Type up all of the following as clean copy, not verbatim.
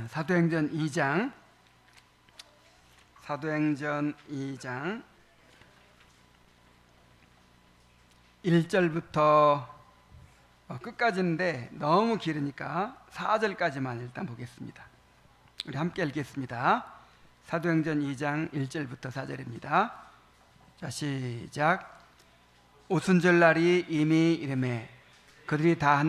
사도행전 2장 1절부터 끝까지인데 너무 길으니까 4절까지만 일단 보겠습니다. 우리 함께 읽겠습니다. 사도행전 2장 1절부터 4절입니다. 자, 시작. 오순절 날이 이미 이르매 그들이 다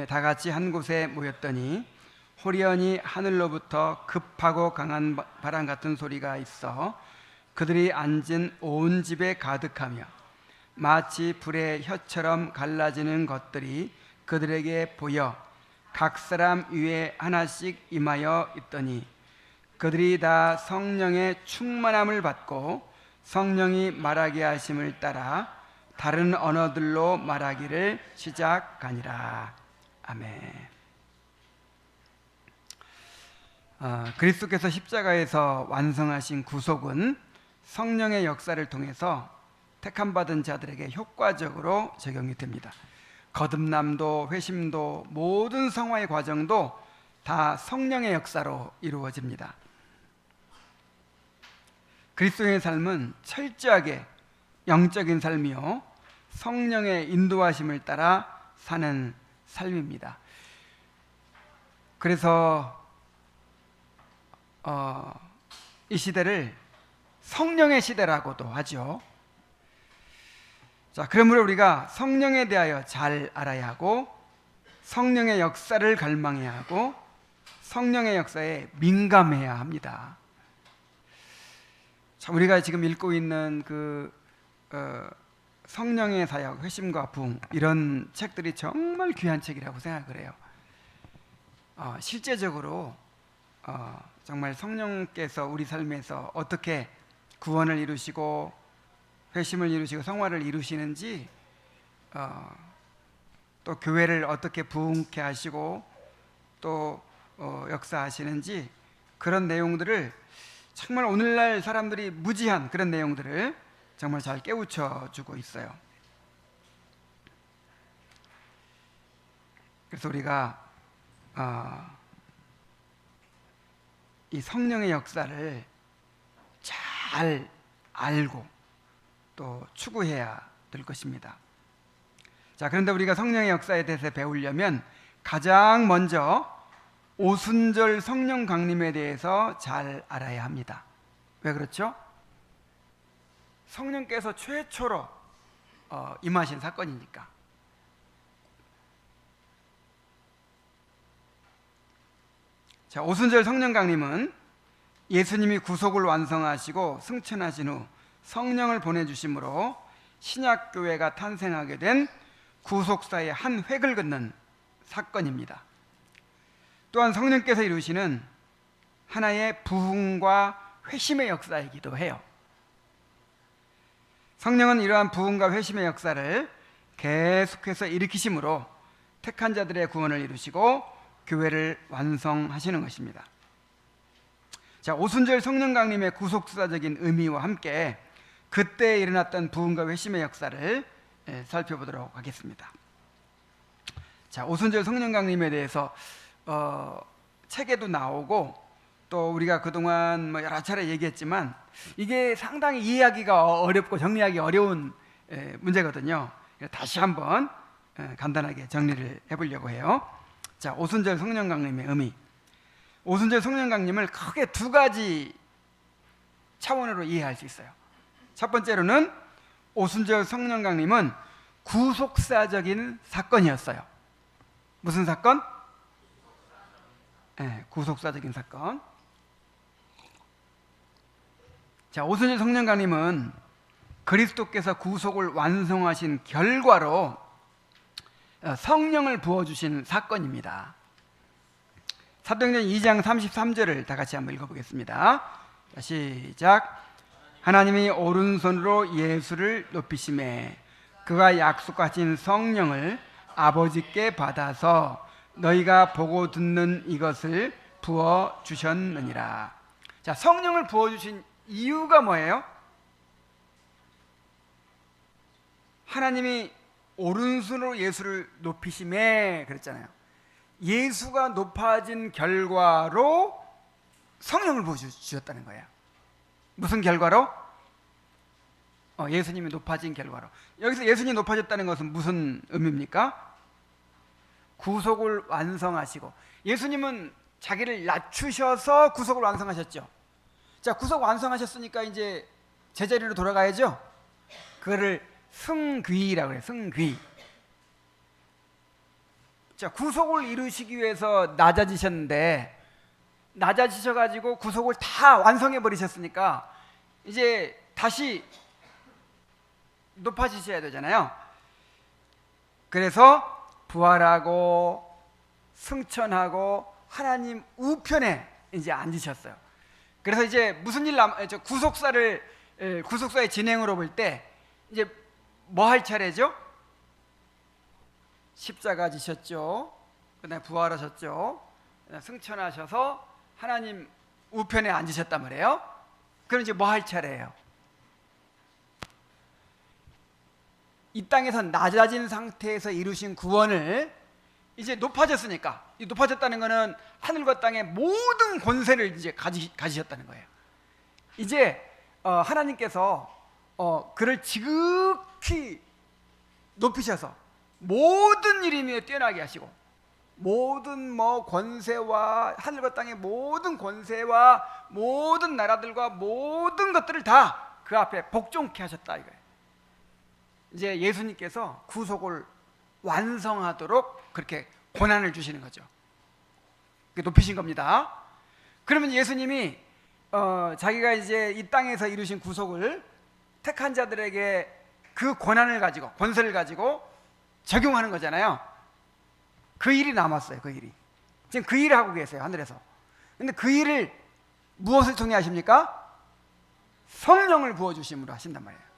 같이 한 곳에 모였더니 호련히 하늘로부터 급하고 강한 바람 같은 소리가 있어 그들이 앉은 온 집에 가득하며 마치 불의 혀처럼 갈라지는 것들이 그들에게 보여 각 사람 위에 하나씩 임하여 있더니 그들이 다 성령의 충만함을 받고 성령이 말하게 하심을 따라 다른 언어들로 말하기를 시작하니라. 아멘. 그리스도께서 십자가에서 완성하신 구속은 성령의 역사를 통해서 택함받은 자들에게 효과적으로 적용이 됩니다. 거듭남도 회심도 모든 성화의 과정도 다 성령의 역사로 이루어집니다. 그리스도의 삶은 철저하게 영적인 삶이요 성령의 인도하심을 따라 사는 삶입니다. 그래서 이 시대를 성령의 시대라고도 하죠. 자, 그러므로 우리가 성령에 대하여 잘 알아야 하고 성령의 역사를 갈망해야 하고 성령의 역사에 민감해야 합니다. 자, 우리가 지금 읽고 있는 성령의 사역, 회심과 부흥 이런 책들이 정말 귀한 책이라고 생각을 해요. 실제적으로 정말 성령께서 우리 삶에서 어떻게 구원을 이루시고 회심을 이루시고 성화를 이루시는지 또 교회를 어떻게 부흥케 하시고 또 역사하시는지 그런 내용들을 정말 오늘날 사람들이 무지한 그런 내용들을 정말 잘 깨우쳐 주고 있어요. 그래서 우리가 이 성령의 역사를 잘 알고 또 추구해야 될 것입니다. 자, 그런데 우리가 성령의 역사에 대해서 배우려면 가장 먼저 오순절 성령 강림에 대해서 잘 알아야 합니다. 왜 그렇죠? 성령께서 최초로 임하신 사건이니까. 자, 오순절 성령 강림은 예수님이 구속을 완성하시고 승천하신 후 성령을 보내주심으로 신약교회가 탄생하게 된 구속사의 한 획을 긋는 사건입니다. 또한 성령께서 이루시는 하나의 부흥과 회심의 역사이기도 해요. 성령은 이러한 부흥과 회심의 역사를 계속해서 일으키심으로 택한 자들의 구원을 이루시고 교회를 완성하시는 것입니다. 자, 오순절 성령 강림의 구속사적인 의미와 함께 그때 일어났던 부흥과 회심의 역사를 살펴보도록 하겠습니다. 자, 오순절 성령 강림에 대해서 책에도 나오고 또 우리가 그동안 여러 차례 얘기했지만 이게 상당히 이해하기가 어렵고 정리하기 어려운 문제거든요. 다시 한번 간단하게 정리를 해보려고 해요. 자, 오순절 성령 강림의 의미. 오순절 성령 강림을 크게 두 가지 차원으로 이해할 수 있어요. 첫 번째로는 오순절 성령 강림은 구속사적인 사건이었어요. 무슨 사건? 구속사적인 사건. 자, 오순절 성령 강림은 그리스도께서 구속을 완성하신 결과로 성령을 부어주신 사건입니다. 사도행전 2장 33절을 다 같이 한번 읽어보겠습니다. 자, 시작. 하나님이 오른손으로 예수를 높이시매 그가 약속하신 성령을 아버지께 받아서 너희가 보고 듣는 이것을 부어주셨느니라. 자, 성령을 부어주신 이유가 뭐예요? 하나님이 오른손으로 예수를 높이시매 그랬잖아요. 예수가 높아진 결과로 성령을 부어주셨다는 거예요. 무슨 결과로? 예수님이 높아진 결과로. 여기서 예수님이 높아졌다는 것은 무슨 의미입니까? 구속을 완성하시고, 예수님은 자기를 낮추셔서 구속을 완성하셨죠. 자, 구속 완성하셨으니까 이제 제자리로 돌아가야죠. 그거를 승귀라고 해요. 승귀. 자, 구속을 이루시기 위해서 낮아지셨는데, 낮아지셔가지고 구속을 다 완성해 버리셨으니까 이제 다시 높아지셔야 되잖아요. 그래서 부활하고 승천하고 하나님 우편에 이제 앉으셨어요. 그래서 이제 무슨 일 구속사의 진행으로 볼 때 이제 뭐 할 차례죠? 십자가 지셨죠. 그다음에 부활하셨죠. 그다음에 승천하셔서 하나님 우편에 앉으셨단 말이에요. 그럼 이제 뭐 할 차례예요? 이 땅에서 낮아진 상태에서 이루신 구원을 이제 높아졌으니까, 이 높아졌다는 것은 하늘과 땅의 모든 권세를 이제 가지셨다는 거예요. 이제 하나님께서 그를 지극히 높이셔서 모든 이름에 뛰어나게 하시고, 모든 권세와 하늘과 땅의 모든 권세와 모든 나라들과 모든 것들을 다 그 앞에 복종케 하셨다 이거예요. 이제 예수님께서 구속을 완성하도록 그렇게 권한을 주시는 거죠. 높이신 겁니다. 그러면 예수님이 자기가 이제 이 땅에서 이루신 구속을 택한 자들에게 그 권한을 가지고, 권세를 가지고 적용하는 거잖아요. 그 일이 남았어요. 그 일이 지금 그 일을 하고 계세요, 하늘에서. 근데 그 일을 무엇을 통해 하십니까? 성령을 부어주심으로 하신단 말이에요.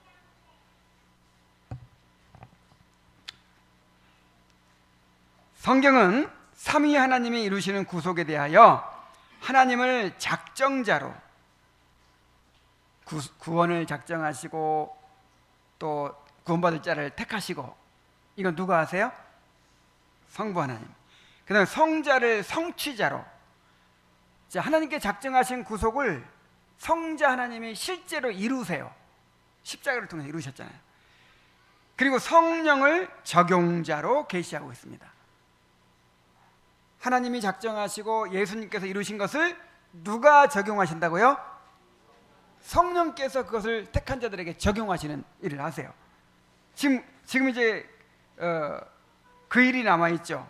성경은 삼위 하나님이 이루시는 구속에 대하여 하나님을 작정자로, 구원을 작정하시고 또 구원받을 자를 택하시고, 이건 누가 하세요? 성부 하나님. 그 다음에 성자를 성취자로, 하나님께 작정하신 구속을 성자 하나님이 실제로 이루세요. 십자가를 통해서 이루셨잖아요. 그리고 성령을 적용자로 계시하고 있습니다. 하나님이 작정하시고 예수님께서 이루신 것을 누가 적용하신다고요? 성령께서 그것을 택한 자들에게 적용하시는 일을 하세요. 지금 이제 그 일이 남아있죠.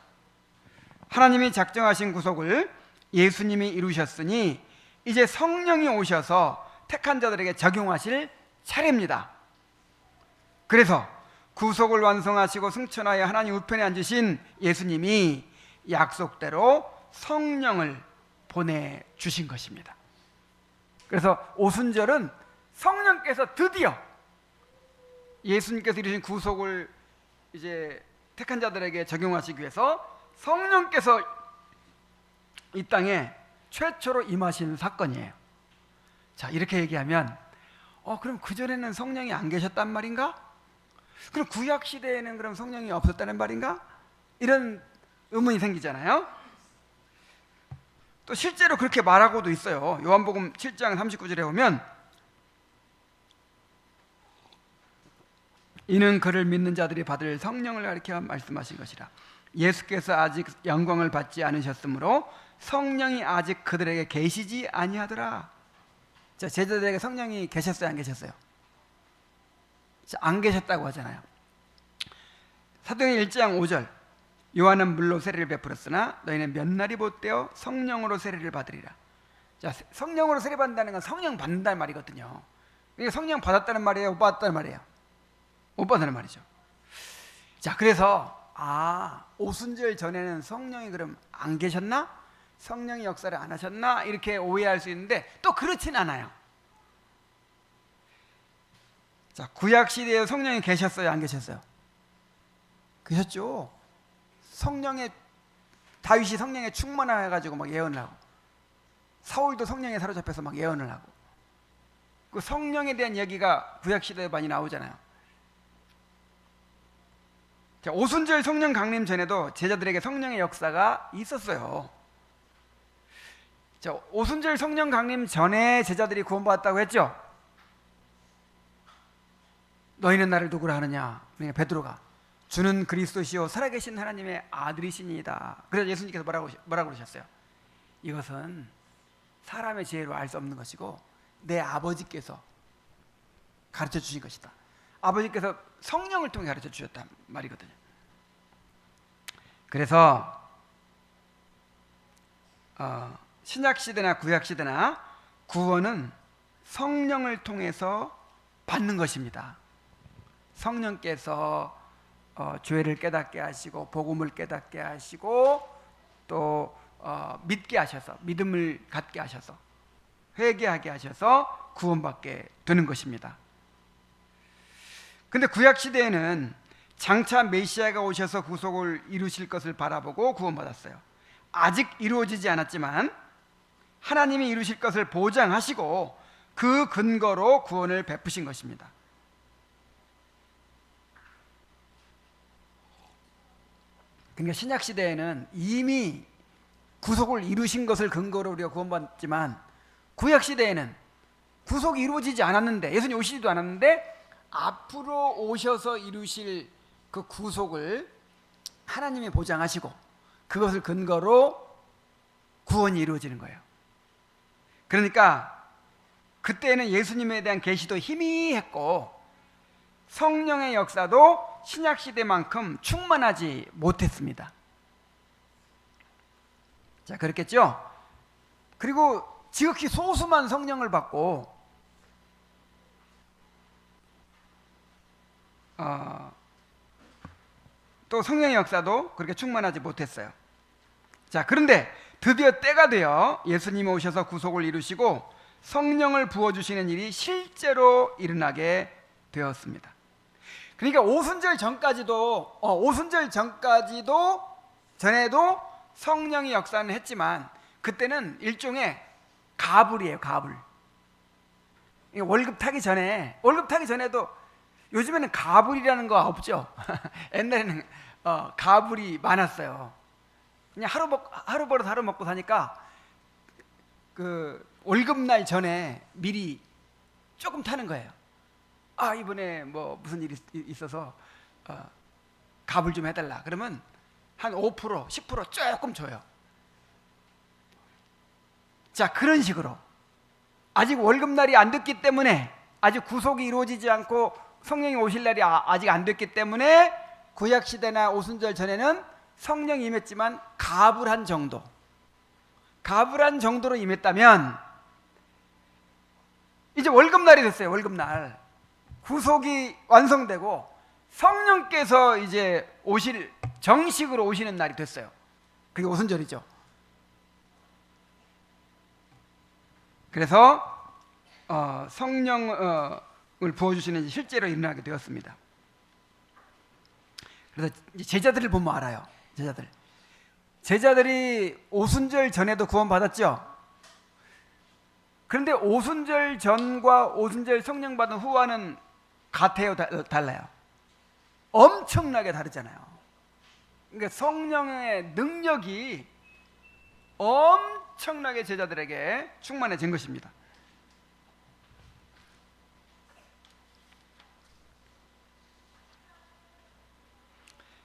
하나님이 작정하신 구속을 예수님이 이루셨으니 이제 성령이 오셔서 택한 자들에게 적용하실 차례입니다. 그래서 구속을 완성하시고 승천하여 하나님 우편에 앉으신 예수님이 약속대로 성령을 보내주신 것입니다. 그래서 오순절은 성령께서 드디어 예수님께서 이루신 구속을 이제 택한 자들에게 적용하시기 위해서 성령께서 이 땅에 최초로 임하신 사건이에요. 자, 이렇게 얘기하면 그럼 그전에는 성령이 안 계셨단 말인가? 그럼 구약 시대에는 그럼 성령이 없었다는 말인가? 이런 의문이 생기잖아요. 또 실제로 그렇게 말하고도 있어요. 요한복음 7장 39절에 보면 이는 그를 믿는 자들이 받을 성령을 가리켜 말씀하신 것이라. 예수께서 아직 영광을 받지 않으셨으므로 성령이 아직 그들에게 계시지 아니하더라. 자, 제자들에게 성령이 계셨어요, 안 계셨어요? 자, 안 계셨다고 하잖아요. 사도행전 1장 5절, 요한은 물로 세례를 베풀었으나 너희는 몇 날이 못되어 성령으로 세례를 받으리라. 자, 성령으로 세례 받는다는 건 성령 받는다는 말이거든요. 그러니까 성령 받았다는 말이에요, 못 받았다는 말이에요? 못 받는 말이죠. 자, 그래서 오순절 전에는 성령이 그럼 안 계셨나? 성령이 역사를 안 하셨나? 이렇게 오해할 수 있는데 또 그렇진 않아요. 자, 구약 시대에 성령이 계셨어요, 안 계셨어요? 계셨죠. 다윗이 성령에 충만해가지고 막 예언을 하고, 사울도 성령에 사로잡혀서 막 예언을 하고, 그 성령에 대한 얘기가 구약 시대에 많이 나오잖아요. 자, 오순절 성령 강림 전에도 제자들에게 성령의 역사가 있었어요. 자, 오순절 성령 강림 전에 제자들이 구원받았다고 했죠. 너희는 나를 누구라 하느냐? 그러니까 베드로가 주는 그리스도시요 살아계신 하나님의 아들이시니이다. 그래서 예수님께서 뭐라고 그러셨어요? 이것은 사람의 지혜로 알 수 없는 것이고 내 아버지께서 가르쳐 주신 것이다. 아버지께서 성령을 통해 가르쳐 주셨단 말이거든요. 그래서 신약시대나 구약시대나 구원은 성령을 통해서 받는 것입니다. 성령께서 죄를 깨닫게 하시고 복음을 깨닫게 하시고 또 믿게 하셔서 믿음을 갖게 하셔서 회개하게 하셔서 구원받게 되는 것입니다. 근데 구약시대에는 장차 메시아가 오셔서 구속을 이루실 것을 바라보고 구원받았어요. 아직 이루어지지 않았지만 하나님이 이루실 것을 보장하시고 그 근거로 구원을 베푸신 것입니다. 그러니까 신약시대에는 이미 구속을 이루신 것을 근거로 우리가 구원받지만 구약시대에는 구속이 이루어지지 않았는데 예수님 오시지도 않았는데 앞으로 오셔서 이루실 그 구속을 하나님이 보장하시고 그것을 근거로 구원이 이루어지는 거예요. 그러니까 그때는 예수님에 대한 계시도 희미했고 성령의 역사도 신약시대만큼 충만하지 못했습니다. 자, 그렇겠죠? 그리고 지극히 소수만 성령을 받고 또 성령의 역사도 그렇게 충만하지 못했어요. 자, 그런데 드디어 때가 되어 예수님이 오셔서 구속을 이루시고 성령을 부어주시는 일이 실제로 일어나게 되었습니다. 그러니까 오순절 전까지도 전에도 성령의 역사는 했지만 그때는 일종의 가불이에요. 가불. 월급 타기 전에도 요즘에는 가불이라는 거 없죠. 옛날에는 가불이 많았어요. 그냥 하루 벌어서 하루 먹고 사니까 그 월급날 전에 미리 조금 타는 거예요. 이번에 뭐 무슨 일이 있어서 가불 좀 해달라. 그러면 한 5%, 10% 조금 줘요. 자, 그런 식으로 아직 월급날이 안 됐기 때문에 아직 구속이 이루어지지 않고 성령이 오실 날이 아직 안 됐기 때문에 구약시대나 오순절 전에는 성령이 임했지만 가불한 정도로 임했다면 이제 월급날이 됐어요. 월급날 구속이 완성되고 성령께서 이제 정식으로 오시는 날이 됐어요. 그게 오순절이죠. 그래서 성령을 부어주시는 일이 실제로 일어나게 되었습니다. 그래서 제자들을 보면 알아요. 제자들이 오순절 전에도 구원받았죠. 그런데 오순절 전과 오순절 성령 받은 후와는 같아요, 달라요? 엄청나게 다르잖아요. 그러니까 성령의 능력이 엄청나게 제자들에게 충만해진 것입니다.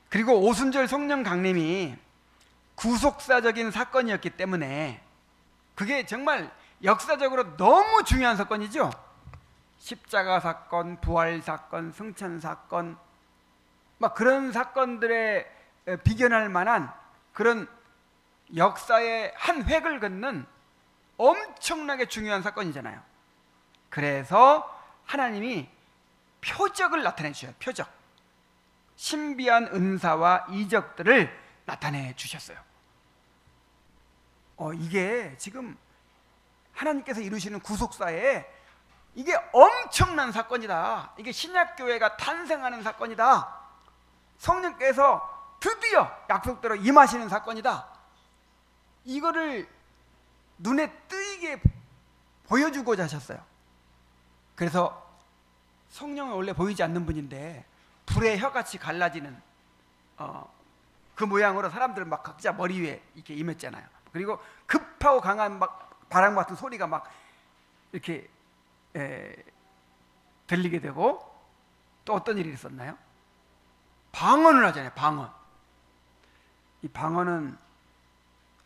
그리고 오순절 성령 강림이 구속사적인 사건이었기 때문에 그게 정말 역사적으로 너무 중요한 사건이죠. 십자가 사건, 부활 사건, 승천 사건, 막 그런 사건들에 비견할 만한 그런 역사의 한 획을 긋는 엄청나게 중요한 사건이잖아요. 그래서 하나님이 표적을 나타내 주셔요. 표적. 신비한 은사와 이적들을 나타내 주셨어요. 이게 지금 하나님께서 이루시는 구속사에 이게 엄청난 사건이다. 이게 신약교회가 탄생하는 사건이다. 성령께서 드디어 약속대로 임하시는 사건이다. 이거를 눈에 띄게 보여주고자 하셨어요. 그래서 성령은 원래 보이지 않는 분인데 불의 혀같이 갈라지는 그 모양으로 사람들은 막 각자 머리 위에 이렇게 임했잖아요. 그리고 급하고 강한 막 바람 같은 소리가 막 이렇게 들리게 되고, 또 어떤 일이 있었나요? 방언을 하잖아요. 방언. 이 방언은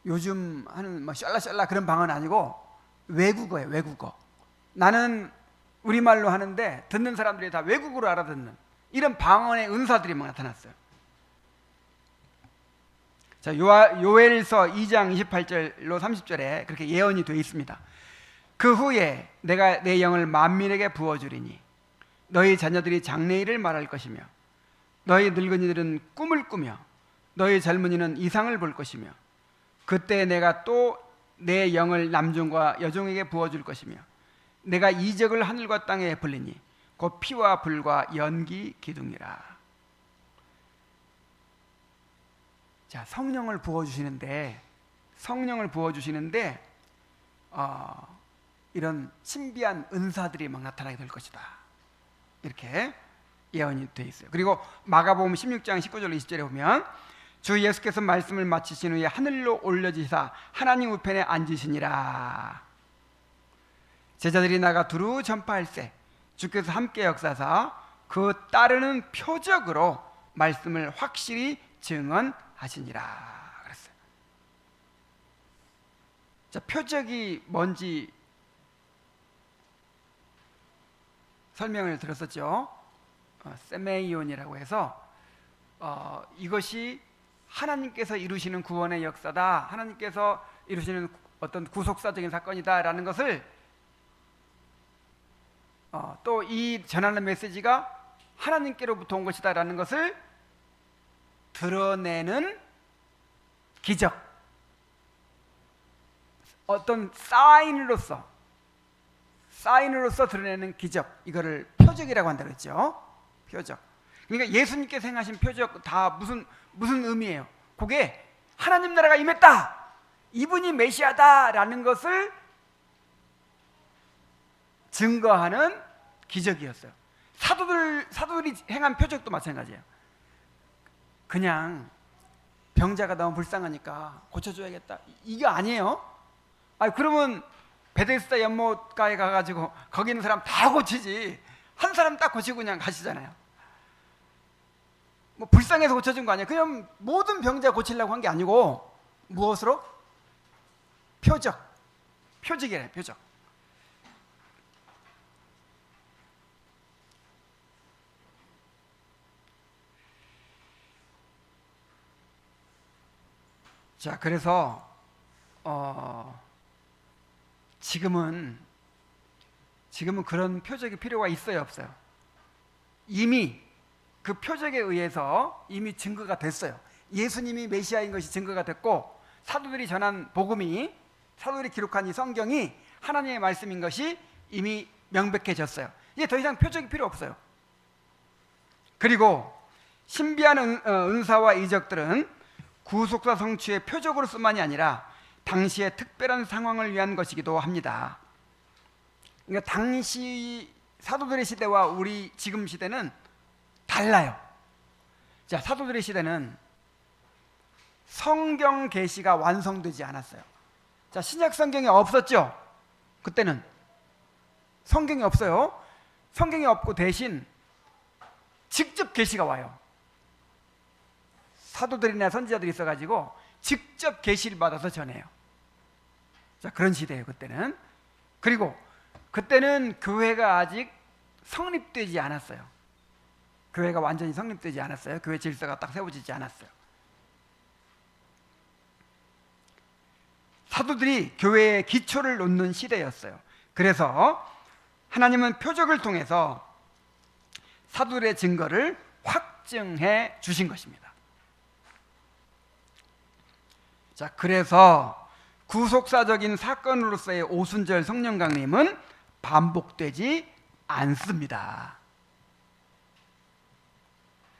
요즘 하는 뭐 샬라샬라 그런 방언 아니고 외국어예요. 외국어. 나는 우리말로 하는데 듣는 사람들이 다 외국어로 알아듣는 이런 방언의 은사들이 막 나타났어요. 자, 요엘서 2장 28절로 30절에 그렇게 예언이 되어 있습니다. 그 후에 내가 내 영을 만민에게 부어주리니 너희 자녀들이 장래일을 말할 것이며 너희 늙은이들은 꿈을 꾸며 너희 젊은이는 이상을 볼 것이며 그때 내가 또 내 영을 남종과 여종에게 부어줄 것이며 내가 이적을 하늘과 땅에 베풀리니 곧 피와 불과 연기 기둥이라. 자, 성령을 부어주시는데 이런 신비한 은사들이 막 나타나게 될 것이다. 이렇게 예언이 되어 있어요. 그리고 마가복음 16장 19절 20절에 보면 주 예수께서 말씀을 마치신 후에 하늘로 올려지사 하나님 우편에 앉으시니라. 제자들이 나가 두루 전파할세 주께서 함께 역사사 그 따르는 표적으로 말씀을 확실히 증언하시니라 그랬어요. 자, 표적이 뭔지 설명을 들었었죠. 세메이온이라고 해서 이것이 하나님께서 이루시는 구원의 역사다, 하나님께서 이루시는 어떤 구속사적인 사건이다라는 것을 또 이 전하는 메시지가 하나님께로부터 온 것이다라는 것을 드러내는 기적, 어떤 사인으로서 드러내는 기적, 이거를 표적이라고 한다고 했죠. 표적. 그러니까 예수님께서 행하신 표적 다 무슨 의미예요? 그게 하나님 나라가 임했다, 이분이 메시아다라는 것을 증거하는 기적이었어요. 사도들이 행한 표적도 마찬가지예요. 그냥 병자가 너무 불쌍하니까 고쳐줘야겠다, 이게 아니에요. 그러면 베데스다 연못가에 가가지고 거기 있는 사람 다 고치지, 한 사람 딱 고치고 그냥 가시잖아요. 뭐 불쌍해서 고쳐준 거 아니에요. 그냥 모든 병자 고치려고 한 게 아니고 무엇으로? 표적이래요. 표적. 자, 그래서 지금은 그런 표적이 필요가 있어요, 없어요? 이미 그 표적에 의해서 이미 증거가 됐어요. 예수님이 메시아인 것이 증거가 됐고, 사도들이 전한 복음이, 사도들이 기록한 이 성경이 하나님의 말씀인 것이 이미 명백해졌어요. 이제 더 이상 표적이 필요 없어요. 그리고 신비한 은사와 이적들은 구속사 성취의 표적으로뿐만이 아니라 당시의 특별한 상황을 위한 것이기도 합니다. 그러니까 당시 사도들의 시대와 우리 지금 시대는 달라요. 자, 사도들의 시대는 성경 계시가 완성되지 않았어요. 자, 신약 성경이 없었죠. 그때는 성경이 없어요. 성경이 없고 대신 직접 계시가 와요. 사도들이나 선지자들이 있어가지고 직접 계시를 받아서 전해요. 자, 그런 시대예요, 그때는. 그리고 그때는 교회가 아직 성립되지 않았어요. 교회가 완전히 성립되지 않았어요. 교회 질서가 딱 세워지지 않았어요. 사도들이 교회의 기초를 놓는 시대였어요. 그래서 하나님은 표적을 통해서 사도들의 증거를 확증해 주신 것입니다. 자, 그래서 구속사적인 사건으로서의 오순절 성령 강림은 반복되지 않습니다.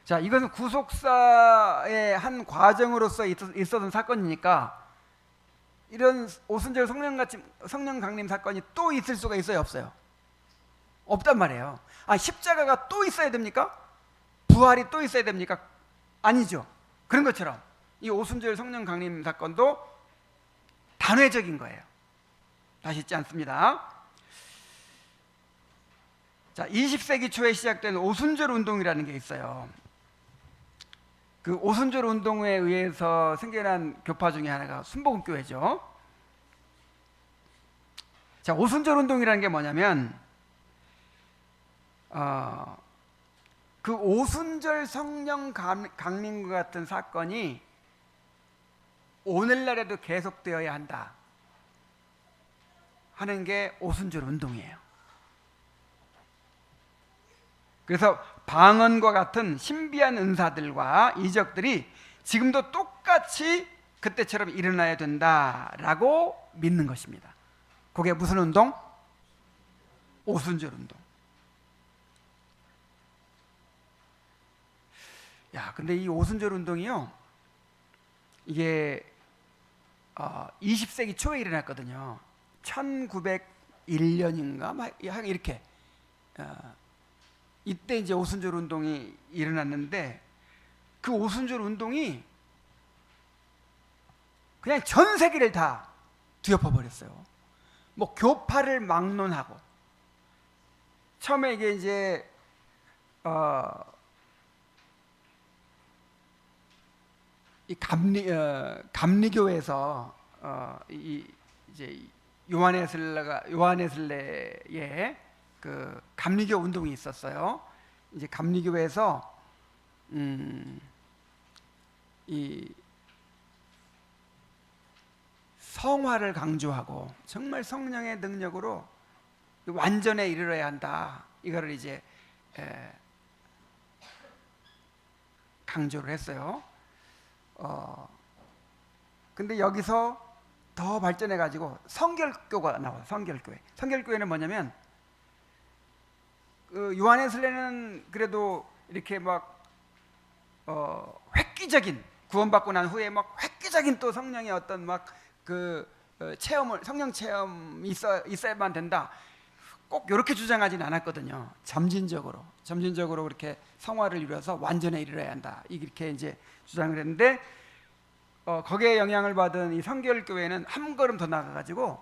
자, 이것은 구속사의 한 과정으로서 있었던 사건이니까 이런 오순절 성령 강림 사건이 또 있을 수가 있어요, 없어요? 없단 말이에요. 십자가가 또 있어야 됩니까? 부활이 또 있어야 됩니까? 아니죠. 그런 것처럼 이 오순절 성령 강림 사건도 단회적인 거예요. 다시 있지 않습니다. 자, 20세기 초에 시작된 오순절 운동이라는 게 있어요. 그 오순절 운동에 의해서 생겨난 교파 중에 하나가 순복음교회죠. 자, 오순절 운동이라는 게 뭐냐면 그 오순절 성령 강림과 같은 사건이 오늘날에도 계속되어야 한다 하는 게 오순절 운동이에요. 그래서 방언과 같은 신비한 은사들과 이적들이 지금도 똑같이 그때처럼 일어나야 된다라고 믿는 것입니다. 그게 무슨 운동? 오순절 운동. 야, 근데 이 오순절 운동이요, 이게 20세기 초에 일어났거든요. 1901년인가 막 이렇게 이때 이제 오순절 운동이 일어났는데, 그 오순절 운동이 그냥 전 세계를 다 뒤엎어 버렸어요. 뭐 교파를 막론하고, 처음에 이게 이제 이 감리교에서 이제 요한웨슬레의 그 감리교 운동이 있었어요. 이제 감리교에서 이 성화를 강조하고 정말 성령의 능력으로 완전에 이르러야 한다, 이거를 이제 강조를 했어요. 근데 여기서 더 발전해 가지고 성결교가 나와요. 성결교회는 뭐냐면, 그 요한웨슬레는 그래도 이렇게 막 획기적인, 구원받고 난 후에 막 획기적인 또 성령의 어떤 막 그 체험을, 성령 체험이 있어야만 된다, 꼭 이렇게 주장하진 않았거든요. 점진적으로 그렇게 성화를 이루어서 완전에 이르러야 한다, 이렇게 이제 주장을 했는데, 거기에 영향을 받은 이 성결교회는 한 걸음 더 나가가지고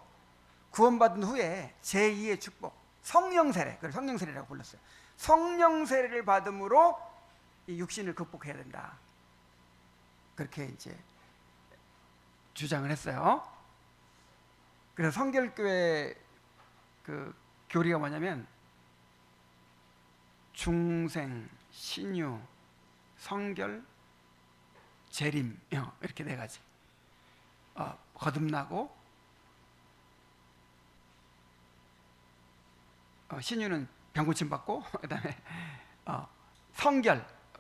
구원받은 후에 제2의 축복, 성령 세례, 그걸 성령 세례라고 불렀어요. 성령 세례를 받음으로 이 육신을 극복해야 된다, 그렇게 이제 주장을 했어요. 그래서 성결교회 그 교리가 뭐냐면, 중생, 신유, 성결, 재림, 이렇게 네 가지. 거듭나고, 신유는 병고침 받고, 그다음에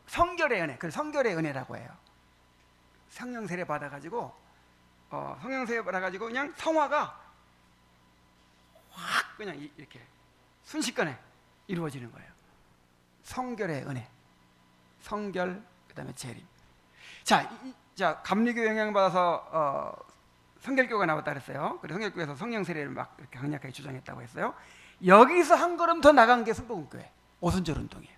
성결의 은혜, 그 성결의 은혜라고 해요. 성령 세례 받아가지고 그냥 성화가 확 그냥 이렇게 순식간에 이루어지는 거예요. 성결의 은혜, 성결, 그다음에 재림. 자, 감리교 영향을 받아서 성결교가 나왔다 그랬어요. 그래서 성결교에서 성령 세례를 막 이렇게 강력하게 주장했다고 했어요. 여기서 한 걸음 더 나간 게 순복음교회 오순절 운동이에요.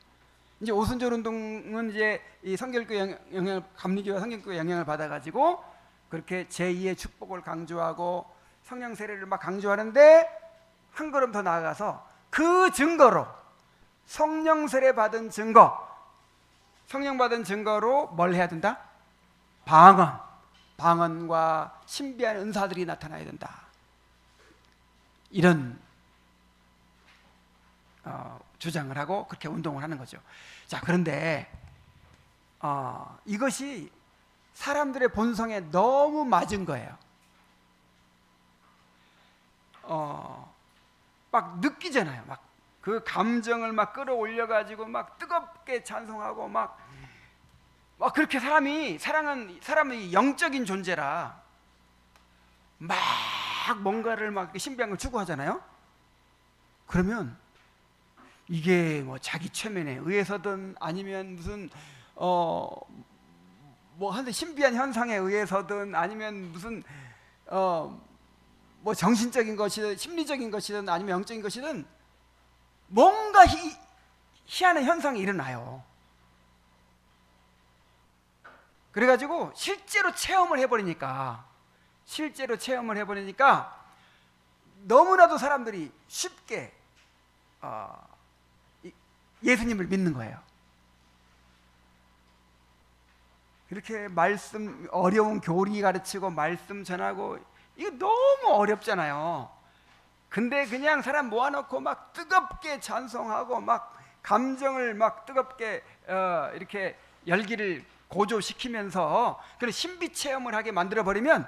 이제 오순절 운동은 이제 이 성결교 영향, 감리교와 성결교 영향을 받아가지고 그렇게 제2의 축복을 강조하고 성령 세례를 막 강조하는데, 한 걸음 더 나아가서 그 증거로, 성령 세례 받은 증거, 성령 받은 증거로 뭘 해야 된다? 방언과 신비한 은사들이 나타나야 된다, 이런 주장을 하고 그렇게 운동을 하는 거죠. 자, 그런데 이것이 사람들의 본성에 너무 맞은 거예요. 막 느끼잖아요. 막 그 감정을 막 끌어올려 가지고 막 뜨겁게 찬송하고 막 그렇게 사람이 영적인 존재라 막 뭔가를 막 신비한 걸 추구하잖아요. 그러면 이게 뭐 자기 최면에 의해서든 아니면 무슨 뭐 하여튼 신비한 현상에 의해서든 아니면 무슨 뭐 정신적인 것이든 심리적인 것이든 아니면 영적인 것이든 뭔가 희한한 현상이 일어나요. 그래가지고 실제로 체험을 해버리니까 너무나도 사람들이 쉽게 예수님을 믿는 거예요. 이렇게 말씀, 어려운 교리 가르치고 말씀 전하고 이거 너무 어렵잖아요. 근데 그냥 사람 모아놓고 막 뜨겁게 찬송하고 막 감정을 막 뜨겁게 이렇게 열기를 고조시키면서 그런 신비 체험을 하게 만들어 버리면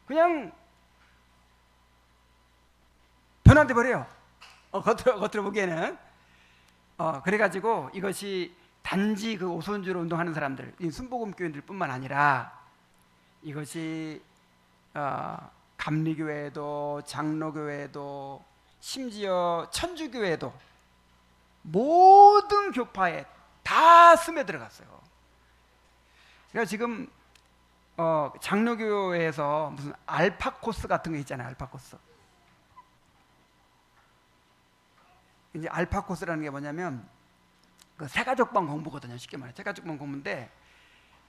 그냥 변화돼 버려요. 겉으로 보기에는. 그래가지고 이것이 단지 그 오순절 운동하는 사람들, 이 순복음 교인들뿐만 아니라 이것이 감리교회도 장로교회도 심지어 천주교회도 모든 교파에 다 스며들어갔어요. 그래서 지금 장로교회에서 무슨 알파 코스 같은 거 있잖아요. 알파 코스. 이제 알파 코스라는 게 뭐냐면 그 새가족방 공부거든요. 쉽게 말해 새가족방 공부인데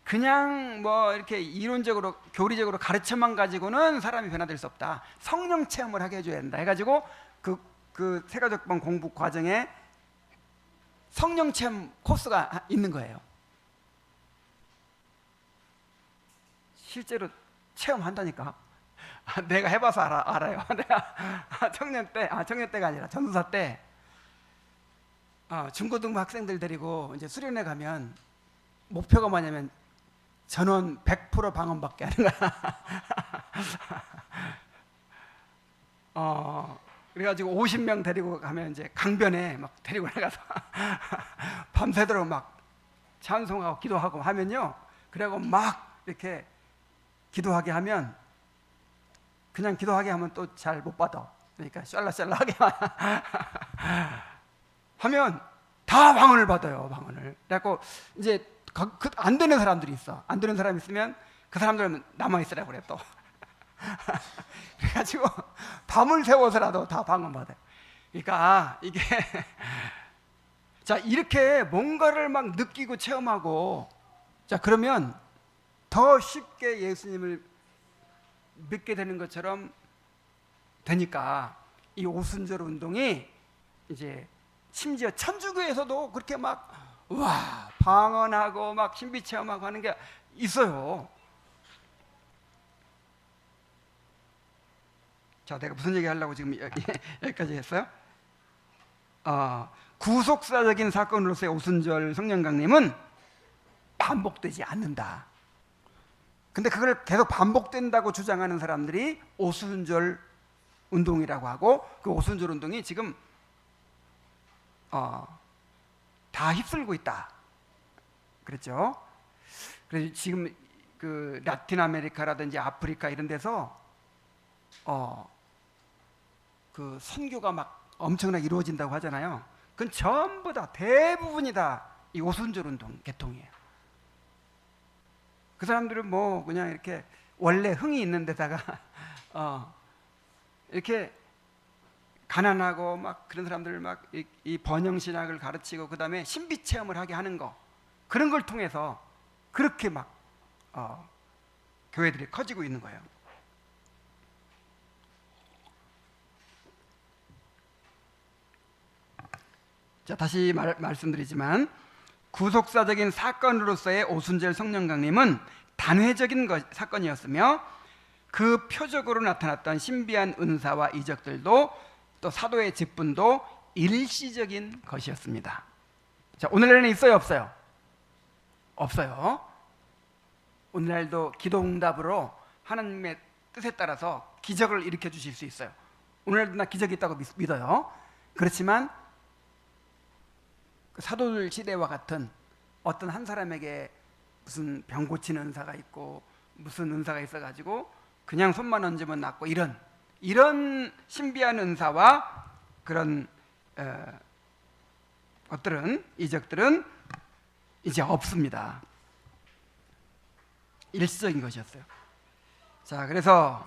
그냥 뭐 이렇게 이론적으로 교리적으로 가르쳐만 가지고는 사람이 변화될 수 없다. 성령 체험을 하게 해줘야 된다. 해가지고 그 새가족방 공부 과정에 성령 체험 코스가 있는 거예요. 실제로 체험한다니까. 내가 해봐서 알아요. 내가 청년 때가 아니라 전도사 때 중고등부 학생들 데리고 이제 수련회 가면 목표가 뭐냐면 전원 100% 방언받게 하는 거야. 그래가지고 50명 데리고 가면 이제 강변에 막 데리고 나가서 밤새도록 막 찬송하고 기도하고 하면요. 그리고 막 이렇게 기도하게 하면 그냥 기도하게 하면 또 잘 못 받아. 그러니까 샬라샬라하게 하면 다 방언을 받아요. 방언을. 그래갖고 이제 안 되는 사람들이 있어. 안 되는 사람이 있으면 그 사람들은 남아있으라고 그래 또. 그래가지고 밤을 새워서라도 다 방언 받아요. 그러니까 이게 자 이렇게 뭔가를 막 느끼고 체험하고 자 그러면 더 쉽게 예수님을 믿게 되는 것처럼 되니까 이 오순절 운동이 이제 심지어 천주교에서도 그렇게 막 와 방언하고 막 신비 체험하고 하는 게 있어요. 자, 내가 무슨 얘기 하려고 지금 여기까지 했어요? 구속사적인 사건으로서의 오순절 성령 강림은 반복되지 않는다. 근데 그걸 계속 반복된다고 주장하는 사람들이 오순절 운동이라고 하고 그 오순절 운동이 지금 다 휩쓸고 있다. 그랬죠? 그래서 지금 그 라틴 아메리카라든지 아프리카 이런 데서 그 선교가 막 엄청나게 이루어진다고 하잖아요. 그건 전부 다 대부분이 다 이 오순절 운동 계통이에요. 그 사람들은 뭐 그냥 이렇게 원래 흥이 있는 데다가 이렇게 가난하고 막 그런 사람들 막 이 번영 신학을 가르치고 그 다음에 신비 체험을 하게 하는 거 그런 걸 통해서 그렇게 막 교회들이 커지고 있는 거예요. 자 다시 말씀드리지만 구속사적인 사건으로서의 오순절 성령 강림은 단회적인 사건이었으며 그 표적으로 나타났던 신비한 은사와 이적들도 또 사도의 직분도 일시적인 것이었습니다. 자, 오늘날에는 있어요, 없어요? 없어요. 오늘날도 기도응답으로 하나님의 뜻에 따라서 기적을 일으켜 주실 수 있어요. 오늘날도 나 기적이 있다고 믿어요. 그렇지만 그 사도들 시대와 같은 어떤 한 사람에게 무슨 병 고치는 은사가 있고 무슨 은사가 있어가지고 그냥 손만 얹으면 낫고 이런 신비한 은사와 그런 것들은 이적들은 이제 없습니다. 일시적인 것이었어요. 자, 그래서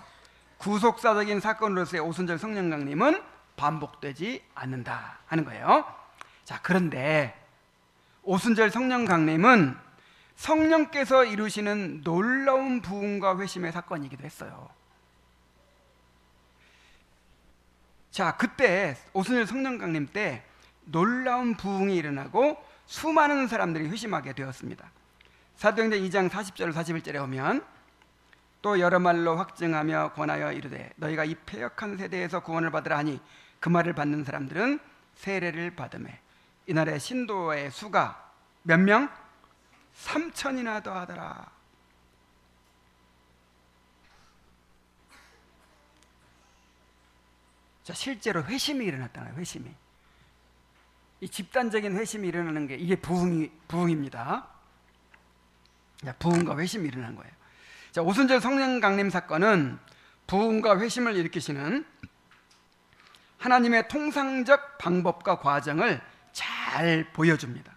구속사적인 사건으로서의 오순절 성령 강림은 반복되지 않는다 하는 거예요. 자, 그런데 오순절 성령 강림은 성령께서 이루시는 놀라운 부흥과 회심의 사건이기도 했어요. 자, 그때 오순절 성령 강림 때 놀라운 부흥이 일어나고 수많은 사람들이 회심하게 되었습니다. 사도행전 2장 40절 41절에 오면 또 여러 말로 확증하며 권하여 이르되 너희가 이 패역한 세대에서 구원을 받으라 하니 그 말을 받는 사람들은 세례를 받으매 이날의 신도의 수가 몇 명? 3천이나 더하더라. 자, 실제로 회심이 일어났다는 회심이. 이 집단적인 회심이 일어나는 게 이게 부흥입니다. 자, 부흥과 회심이 일어난 거예요. 자, 오순절 성령 강림 사건은 부흥과 회심을 일으키시는 하나님의 통상적 방법과 과정을 잘 보여줍니다.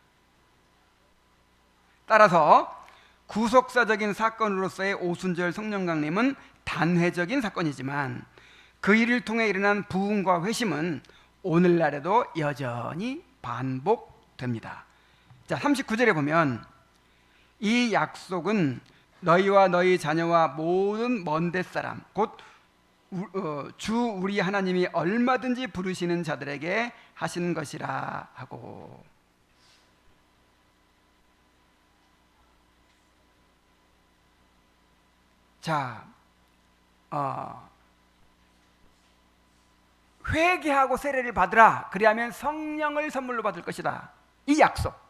따라서 구속사적인 사건으로서의 오순절 성령 강림은 단회적인 사건이지만 그 일을 통해 일어난 부흥과 회심은 오늘날에도 여전히 반복됩니다. 자, 39절에 보면 이 약속은 너희와 너희 자녀와 모든 먼 데 사람 곧 주 우리 하나님이 얼마든지 부르시는 자들에게 하신 것이라 하고. 자, 회개하고 세례를 받으라. 그리하면 성령을 선물로 받을 것이다. 이 약속.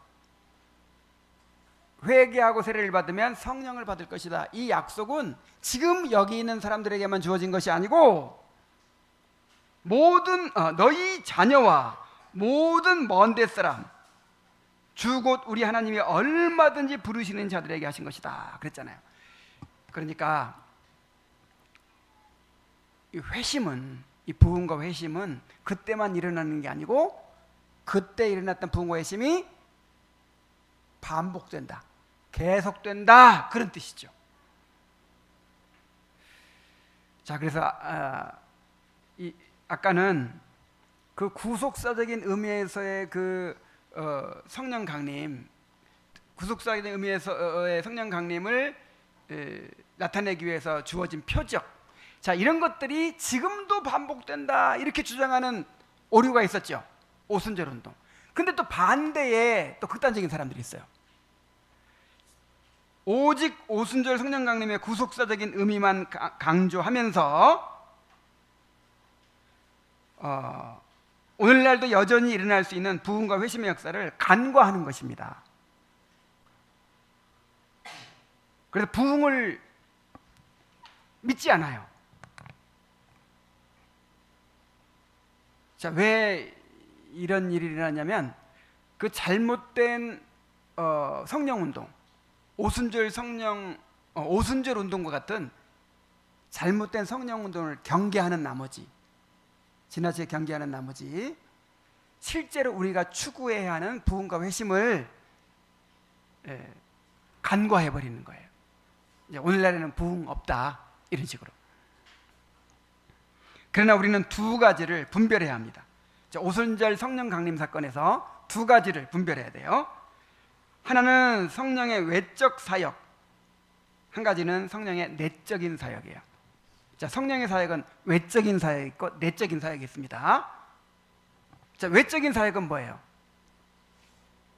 회개하고 세례를 받으면 성령을 받을 것이다. 이 약속은 지금 여기 있는 사람들에게만 주어진 것이 아니고 모든 너희 자녀와 모든 먼 데 사람 주 곧 우리 하나님이 얼마든지 부르시는 자들에게 하신 것이다. 그랬잖아요. 그러니까 이 회심은, 이 부흥과 회심은 그때만 일어나는 게 아니고 그때 일어났던 부흥과 회심이 반복된다, 계속된다, 그런 뜻이죠. 자, 그래서 아까는 그 구속사적인 의미에서의 그 성령 강림, 구속사적인 의미에서의 성령 강림을 나타내기 위해서 주어진 표적, 자, 이런 것들이 지금도 반복된다 이렇게 주장하는 오류가 있었죠. 오순절 운동. 근데 또 반대에 또 극단적인 사람들이 있어요. 오직 오순절 성령 강림의 구속사적인 의미만 강조하면서 오늘날도 여전히 일어날 수 있는 부흥과 회심의 역사를 간과하는 것입니다. 그래서 부흥을 믿지 않아요. 자, 왜 이런 일이 일어나냐면 그 잘못된 성령 운동, 오순절 운동과 같은 잘못된 성령 운동을 경계하는 나머지, 지나치게 경계하는 나머지 실제로 우리가 추구해야 하는 부흥과 회심을 간과해 버리는 거예요. 이제 오늘날에는 부흥 없다 이런 식으로. 그러나 우리는 두 가지를 분별해야 합니다. 오순절 성령 강림 사건에서 두 가지를 분별해야 돼요. 하나는 성령의 외적 사역, 한 가지는 성령의 내적인 사역이에요. 자, 성령의 사역은 외적인 사역이 있고 내적인 사역이 있습니다. 자, 외적인 사역은 뭐예요?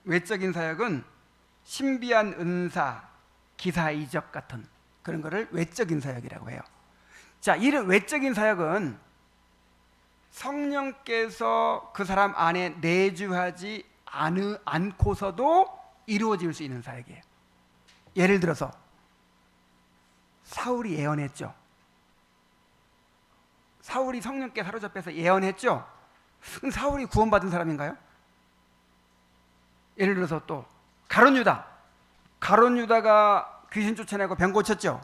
외적인 사역은 신비한 은사, 기사 이적 같은 그런 거를 외적인 사역이라고 해요. 자, 이런 외적인 사역은 성령께서 그 사람 안에 내주하지 않고서도 이루어질 수 있는 사역이에요. 예를 들어서 사울이 예언했죠. 사울이 성령께 사로잡혀서 예언했죠. 그럼 사울이 구원받은 사람인가요? 예를 들어서 또 가룟 유다가 귀신 쫓아내고 병 고쳤죠.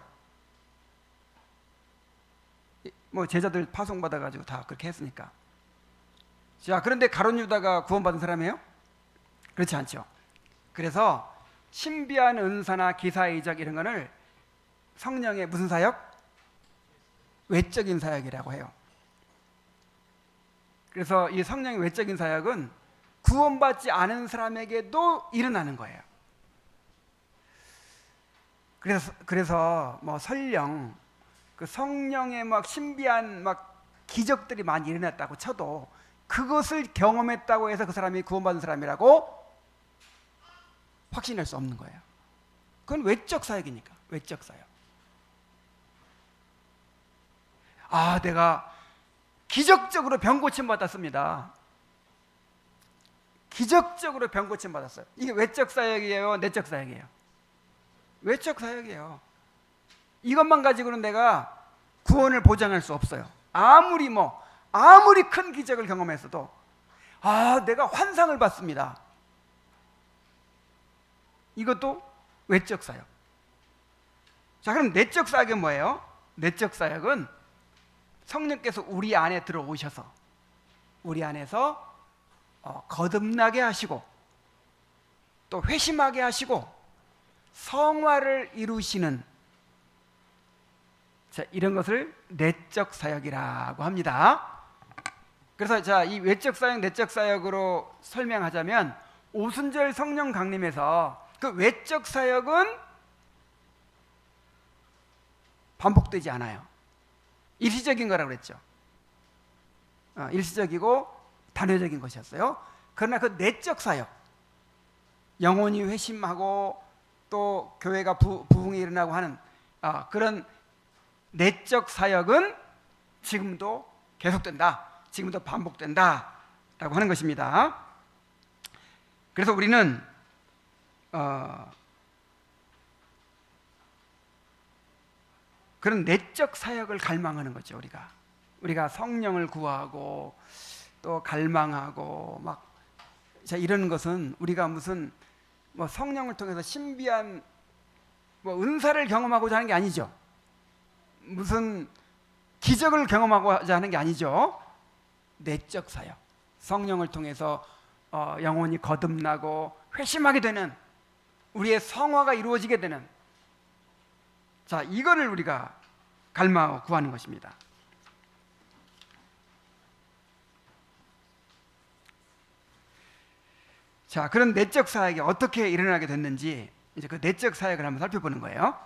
뭐 제자들 파송받아가지고 다 그렇게 했으니까. 자, 그런데 가룟 유다가 구원받은 사람이에요? 그렇지 않죠. 그래서 신비한 은사나 기사이적 이런 거를 성령의 무슨 사역? 외적인 사역이라고 해요. 그래서 이 성령의 외적인 사역은 구원받지 않은 사람에게도 일어나는 거예요. 그래서 뭐 설령 그 성령의 막 신비한 막 기적들이 많이 일어났다고 쳐도 그것을 경험했다고 해서 그 사람이 구원받은 사람이라고 확신할 수 없는 거예요. 그건 외적 사역이니까. 외적 사역. 아, 내가 기적적으로 병 고침 받았습니다. 기적적으로 병 고침 받았어요. 이게 외적 사역이에요, 내적 사역이에요? 외적 사역이에요. 이것만 가지고는 내가 구원을 보장할 수 없어요. 아무리 큰 기적을 경험했어도 아, 내가 환상을 봤습니다. 이것도 외적 사역. 자, 그럼 내적 사역은 뭐예요? 내적 사역은 성령께서 우리 안에 들어오셔서 우리 안에서 거듭나게 하시고 또 회심하게 하시고 성화를 이루시는, 자, 이런 것을 내적 사역이라고 합니다. 그래서 자, 이 외적 사역, 내적 사역으로 설명하자면 오순절 성령 강림에서 그 외적 사역은 반복되지 않아요. 일시적인 거라고 그랬죠. 일시적이고 단회적인 것이었어요. 그러나 그 내적 사역, 영혼이 회심하고 또 교회가 부흥이 일어나고 하는 그런 내적 사역은 지금도 계속된다, 지금도 반복된다 라고 하는 것입니다. 그래서 우리는 그런 내적 사역을 갈망하는 거죠. 우리가 성령을 구하고 또 갈망하고 막, 자, 이런 것은 우리가 무슨 뭐 성령을 통해서 신비한 뭐 은사를 경험하고자 하는 게 아니죠. 무슨 기적을 경험하고자 하는 게 아니죠. 내적 사역, 성령을 통해서 영혼이 거듭나고 회심하게 되는, 우리의 성화가 이루어지게 되는, 자, 이거를 우리가 갈망하고 구하는 것입니다. 자, 그런 내적 사역이 어떻게 일어나게 됐는지 이제 그 내적 사역을 한번 살펴보는 거예요.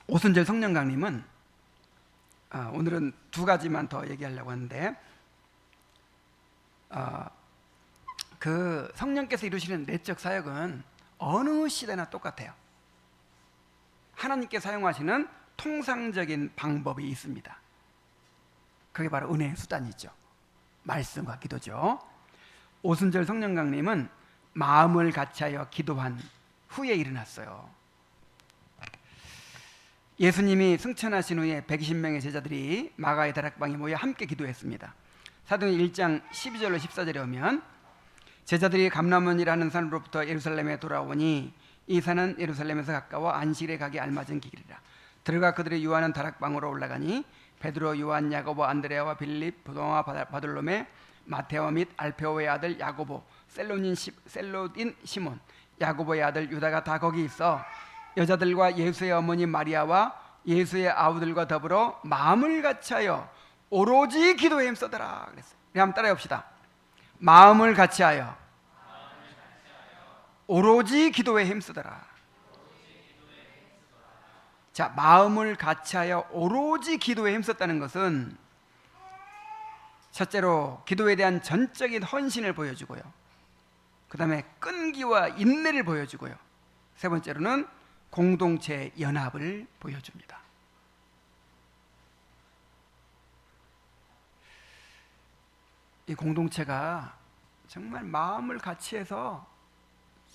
오순절 성령 강림은 오늘은 두 가지만 더 얘기하려고 하는데, 그 성령께서 이루시는 내적 사역은 어느 시대나 똑같아요. 하나님께 사용하시는 통상적인 방법이 있습니다. 그게 바로 은혜의 수단이죠. 말씀과 기도죠. 오순절 성령 강림은 마음을 같이하여 기도한 후에 일어났어요. 예수님이 승천하신 후에 120명의 제자들이 마가의 다락방에 모여 함께 기도했습니다. 사도행 1장 12절로 14절에 오면 제자들이 감람원이라는 산으로부터 예루살렘에 돌아오니 이 산은 예루살렘에서 가까워 안식일에 가기 알맞은 길이라. 들어가 그들이 유하는 다락방으로 올라가니 베드로, 요한, 야고보, 안드레아와 빌립, 도마, 바돌로메, 마테오 및 알페오의 아들 야고보, 셀로딘 시몬, 야고보의 아들 유다가 다 거기 있어 여자들과 예수의 어머니 마리아와 예수의 아우들과 더불어 마음을 같이하여 오로지 기도에 힘써더라 그랬어요. 우리 한번 따라해 봅시다. 마음을 같이하여 오로지 기도에 힘쓰더라. 자, 마음을 같이하여 오로지 기도에 힘썼다는 것은 첫째로 기도에 대한 전적인 헌신을 보여주고요, 그 다음에 끈기와 인내를 보여주고요, 세 번째로는 공동체의 연합을 보여줍니다. 이 공동체가 정말 마음을 같이 해서,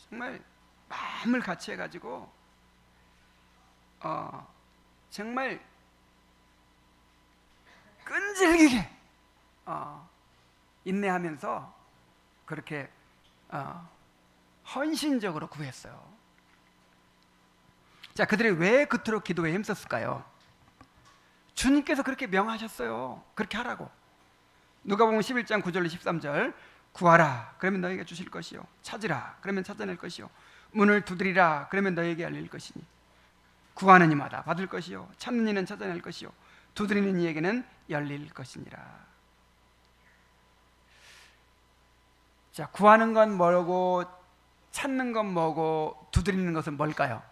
정말 마음을 같이 해가지고 정말 끈질기게 인내하면서 그렇게 헌신적으로 구했어요. 자, 그들이 왜 그토록 기도에 힘썼을까요? 주님께서 그렇게 명하셨어요. 그렇게 하라고. 누가복음 11장 9절로 13절, 구하라 그러면 너희에게 주실 것이요, 찾으라 그러면 찾아낼 것이요, 문을 두드리라 그러면 너희에게 열릴 것이니 구하는 이마다 받을 것이요, 찾는 이는 찾아낼 것이요, 두드리는 이에게는 열릴 것이니라. 자, 구하는 건 뭐고 찾는 건 뭐고 두드리는 것은 뭘까요?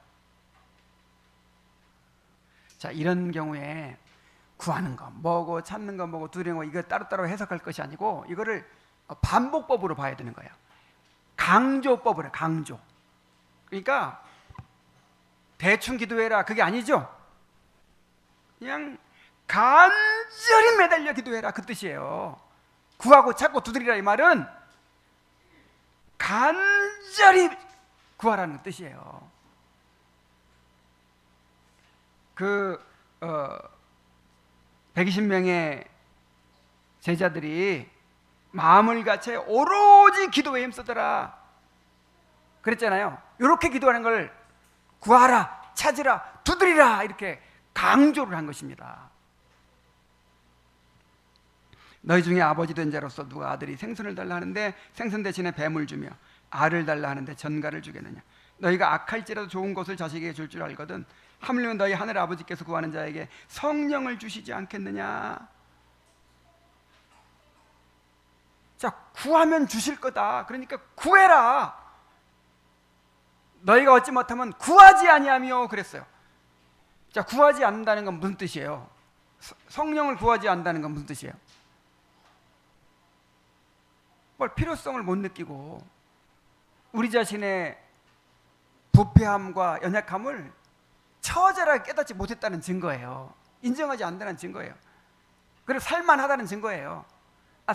자, 이런 경우에 구하는 거 뭐고 찾는 거 뭐고 두드리는 거 이거 따로따로 해석할 것이 아니고 이거를 반복법으로 봐야 되는 거예요. 강조법으로 강조. 그러니까 대충 기도해라 그게 아니죠. 그냥 간절히 매달려 기도해라 그 뜻이에요. 구하고 찾고 두드리라 이 말은 간절히 구하라는 뜻이에요. 120명의 제자들이 마음을 같이 오로지 기도에 힘쓰더라 그랬잖아요. 이렇게 기도하는 걸 구하라, 찾으라, 두드리라 이렇게 강조를 한 것입니다. 너희 중에 아버지 된 자로서 누가 아들이 생선을 달라 하는데 생선 대신에 뱀을 주며 알을 달라 하는데 전갈을 주겠느냐. 너희가 악할지라도 좋은 것을 자식에게 줄 줄 알거든 하물며 너희 하늘 아버지께서 구하는 자에게 성령을 주시지 않겠느냐. 자, 구하면 주실 거다. 그러니까 구해라. 너희가 얻지 못하면 구하지 아니하며 그랬어요. 자, 구하지 않는다는 건 무슨 뜻이에요? 성령을 구하지 않는다는 건 무슨 뜻이에요? 뭘 필요성을 못 느끼고 우리 자신의 부패함과 연약함을 처절하게 깨닫지 못했다는 증거예요. 인정하지 않는다는 증거예요. 그래서 살만하다는 증거예요.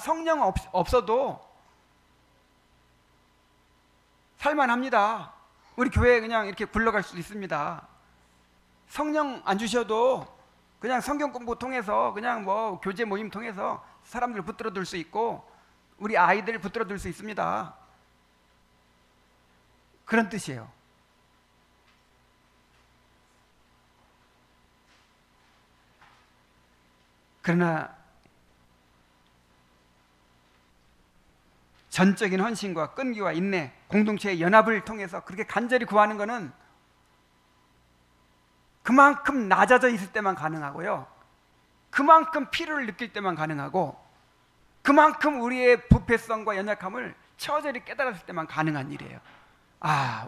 성령 없어도 살만합니다. 우리 교회에 그냥 이렇게 굴러갈 수도 있습니다. 성령 안 주셔도 그냥 성경 공부 통해서 그냥 뭐 교제 모임 통해서 사람들 붙들어 둘 수 있고 우리 아이들 붙들어 둘 수 있습니다. 그런 뜻이에요. 그러나 전적인 헌신과 끈기와 인내, 공동체의 연합을 통해서 그렇게 간절히 구하는 것은 그만큼 낮아져 있을 때만 가능하고요. 그만큼 필요를 느낄 때만 가능하고 그만큼 우리의 부패성과 연약함을 처절히 깨달았을 때만 가능한 일이에요.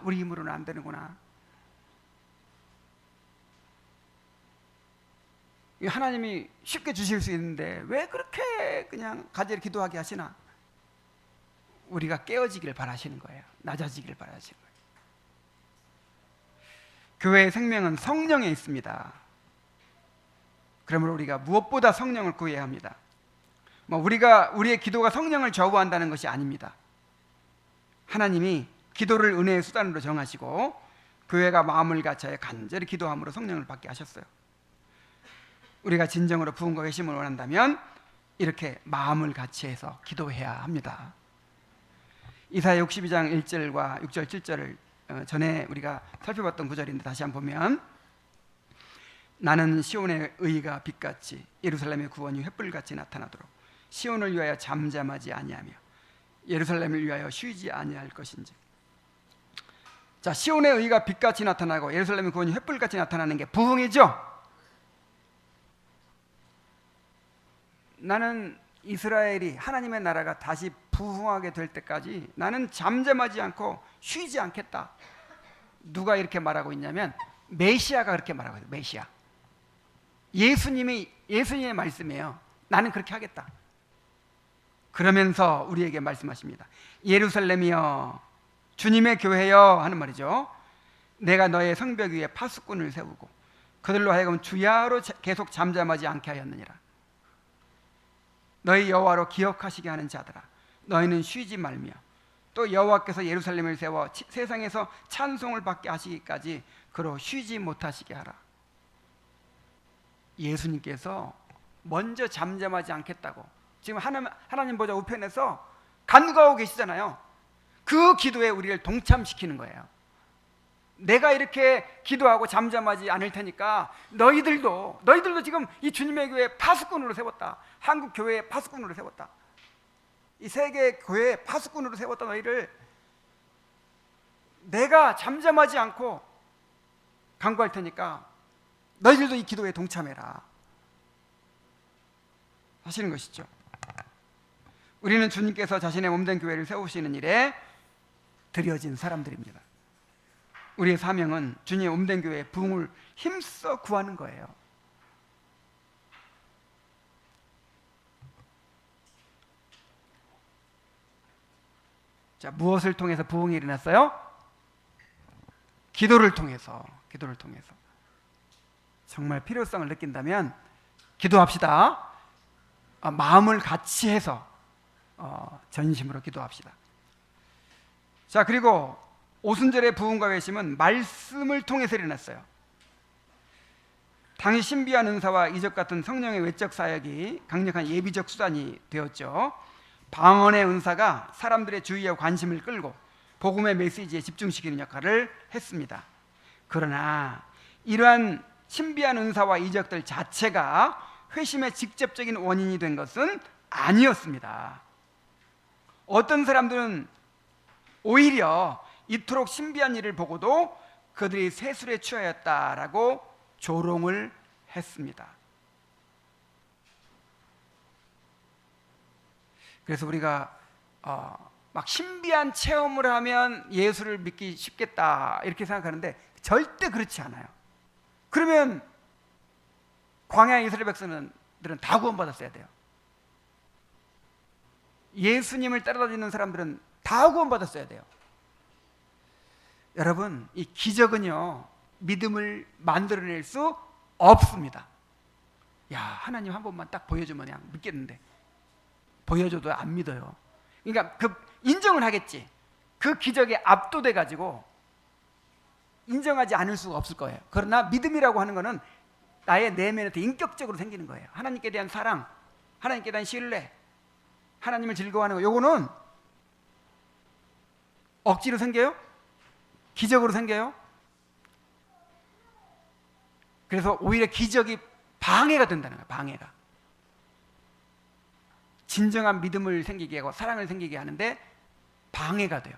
우리 힘으로는 안 되는구나. 하나님이 쉽게 주실 수 있는데 왜 그렇게 그냥 간절히 기도하게 하시나? 우리가 깨어지기를 바라시는 거예요. 낮아지기를 바라시는 거예요. 교회의 생명은 성령에 있습니다. 그러므로 우리가 무엇보다 성령을 구해야 합니다. 우리의 기도가 성령을 좌우한다는 것이 아닙니다. 하나님이 기도를 은혜의 수단으로 정하시고 교회가 마음을 같이 간절히 기도함으로 성령을 받게 하셨어요. 우리가 진정으로 부흥과 회심을 원한다면 이렇게 마음을 같이 해서 기도해야 합니다. 이사야 62장 1절과 6절 7절을 전에 우리가 살펴봤던 구절인데 다시 한번 보면 나는 시온의 의가 빛같이 예루살렘의 구원이 횃불같이 나타나도록 시온을 위하여 잠잠하지 아니하며 예루살렘을 위하여 쉬지 아니할 것인지. 자, 시온의 의가 빛같이 나타나고 예루살렘의 구원이 횃불같이 나타나는 게 부흥이죠. 나는 이스라엘이 하나님의 나라가 다시 부흥하게 될 때까지 나는 잠잠하지 않고 쉬지 않겠다. 누가 이렇게 말하고 있냐면 메시아가 그렇게 말하고 있어요. 메시아. 예수님의 말씀이에요. 나는 그렇게 하겠다. 그러면서 우리에게 말씀하십니다. 예루살렘이여 주님의 교회여 하는 말이죠. 내가 너의 성벽 위에 파수꾼을 세우고 그들로 하여금 주야로 계속 잠잠하지 않게 하였느니라. 너희 여호와로 기억하시게 하는 자들아 너희는 쉬지 말며 또 여호와께서 예루살렘을 세워 세상에서 찬송을 받게 하시기까지 그로 쉬지 못하시게 하라. 예수님께서 먼저 잠잠하지 않겠다고 지금 하나님 보좌 우편에서 간구하고 계시잖아요. 그 기도에 우리를 동참시키는 거예요. 내가 이렇게 기도하고 잠잠하지 않을 테니까 너희들도 지금 이 주님의 교회 파수꾼으로 세웠다. 한국 교회의 파수꾼으로 세웠다. 이 세계 교회의 파수꾼으로 세웠다. 너희를 내가 잠잠하지 않고 간구할 테니까 너희들도 이 기도에 동참해라 하시는 것이죠. 우리는 주님께서 자신의 몸된 교회를 세우시는 일에 드려진 사람들입니다. 우리의 사명은 주님의 몸된 교회의 부흥을 힘써 구하는 거예요. 자, 무엇을 통해서 부흥이 일어났어요? 기도를 통해서. 정말 필요성을 느낀다면 기도합시다. 마음을 같이 해서 전심으로 기도합시다. 자, 그리고 오순절의 부흥과 회심은 말씀을 통해서 일어났어요. 당시 신비한 은사와 이적 같은 성령의 외적 사역이 강력한 예비적 수단이 되었죠. 방언의 은사가 사람들의 주의와 관심을 끌고 복음의 메시지에 집중시키는 역할을 했습니다. 그러나 이러한 신비한 은사와 이적들 자체가 회심의 직접적인 원인이 된 것은 아니었습니다. 어떤 사람들은 오히려 이토록 신비한 일을 보고도 그들이 세술에 취하였다라고 조롱을 했습니다. 그래서 우리가 막 신비한 체험을 하면 예수를 믿기 쉽겠다 이렇게 생각하는데 절대 그렇지 않아요. 그러면 광야 이스라엘 백성들은 다 구원받았어야 돼요. 예수님을 따라다니는 사람들은 다 구원받았어야 돼요. 여러분, 이 기적은요 믿음을 만들어낼 수 없습니다. 야, 하나님 한 번만 딱 보여주면 그냥 믿겠는데 보여줘도 안 믿어요. 그러니까 그 인정을 하겠지. 그 기적에 압도돼 가지고 인정하지 않을 수가 없을 거예요. 그러나 믿음이라고 하는 거는 나의 내면에서 인격적으로 생기는 거예요. 하나님께 대한 사랑, 하나님께 대한 신뢰, 하나님을 즐거워하는 거. 요거는 억지로 생겨요? 기적으로 생겨요? 그래서 오히려 기적이 방해가 된다는 거예요. 방해가. 진정한 믿음을 생기게 하고 사랑을 생기게 하는데 방해가 돼요.